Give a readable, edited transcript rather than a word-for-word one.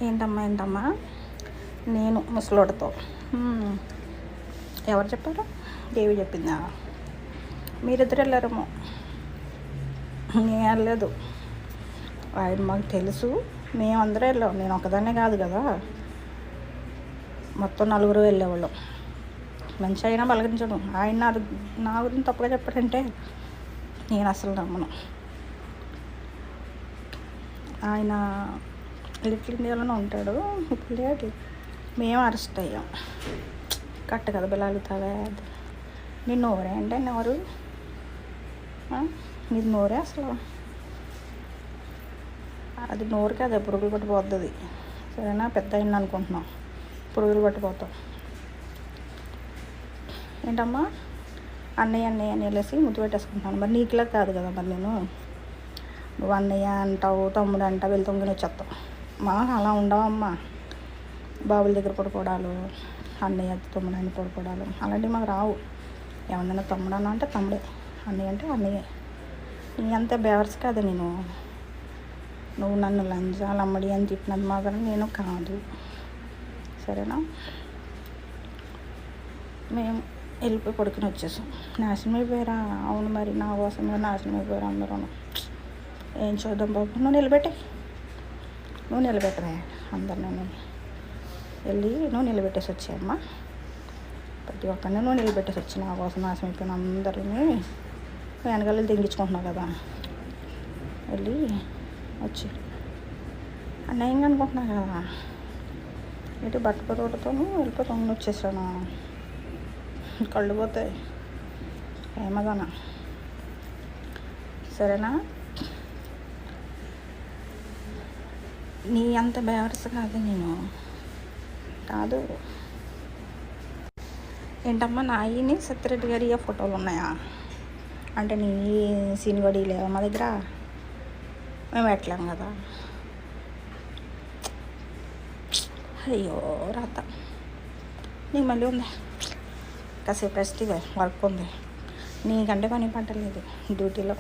ఏంటమ్మా నేను ముసలోడితో ఎవరు చెప్పారు? దేవి చెప్పిందా? మీరిద్దరు వెళ్ళారేమో, నేను వెళ్ళలేదు. ఆయన మాకు తెలుసు, మేమందరం వెళ్ళాం. నేను ఒకదాన్నే కాదు కదా, మొత్తం నలుగురు వెళ్ళేవాళ్ళం. మంచి అయినా పలకరించడం. ఆయన నా గురించి తప్పుగా చెప్పాడంటే నేను అసలు నమ్మను. ఆయన లిటిల్ ఇండియాలోనే ఉంటాడు. ఇప్పుడు లేదు. మేము అరెస్ట్ అయ్యాం. కట్ట కదా బిలాలుతావే. నీ నోరే అంటే ఎవరు? నీది నోరే అసలు. అది నోరు కదా, పురుగులు పట్టిపోతుంది. సరేనా? పెద్ద అయింది అనుకుంటున్నాం, పురుగులు పట్టిపోతాం. ఏంటమ్మా అన్నయ్య అని వెళ్ళేసి ముద్దు పెట్టేసుకుంటాను. మరి నీకులా కాదు కదా. మరి నువ్వు అన్నయ్య అంటావు, తమ్ముడు అంటావు, వెళ్ళి తొంగిని వచ్చేస్తావు. మనం అలా ఉండవమ్మా. బాబుల దగ్గర పడుకోవడాలు, అన్నయ్య తమ్ముడు అని పడుకోవడాలు అలాంటివి మాకు రావు. ఏమన్నా తమ్ముడు అన్న అంటే తమ్ముడే, అన్నయ్య అంటే అన్నయ్యే. నీ అంత బేవర్స్ కాదు నేను. నువ్వు నన్ను లంజాలు అమ్మడి అని చెప్పినది మాత్రం నేను కాదు. సరేనా? మేము వెళ్ళిపోయి పడుకుని వచ్చేసాం. నాశనం అయిపోయారా? అవును, మరి నా కోసంగా నాశనం అయిపోయారు అందరూ. ఏం చూద్దాం బాబు, నువ్వు నిలబెట్టవే అందరినీ. వెళ్ళి నువ్వు నిలబెట్టేసి వచ్చాయమ్మా. ప్రతి ఒక్కరిని నువ్వు నిలబెట్టేసి వచ్చి నా కోసం నాశనం అయిపోయిన అందరినీ వెనకాల తెంగించుకుంటున్నావు కదా. వెళ్ళి వచ్చి అన్నయ్యంగా అనుకుంటున్నా కదా. ఇటు బట్టపరోటతోనూ వెళ్ళిపోయి తొంగి వచ్చేసాను. కళ్ళు పోతాయి ఏమగానా. సరేనా? నీ అంత బేవర్స్ కాదు నేను, కాదు. ఏంటమ్మా నాయని సత్యరెడ్డి గారి ఫోటోలు ఉన్నాయా? అంటే నీ సీనిగడి లేవా మా దగ్గర? మేము పెట్టలేం కదా. అయ్యో రాత, నీకు మళ్ళీ ఉంది కాసేపు రెస్ట్, వర్క్ ఉంది. నీకంటే పని పట్టలేదు డ్యూటీలో.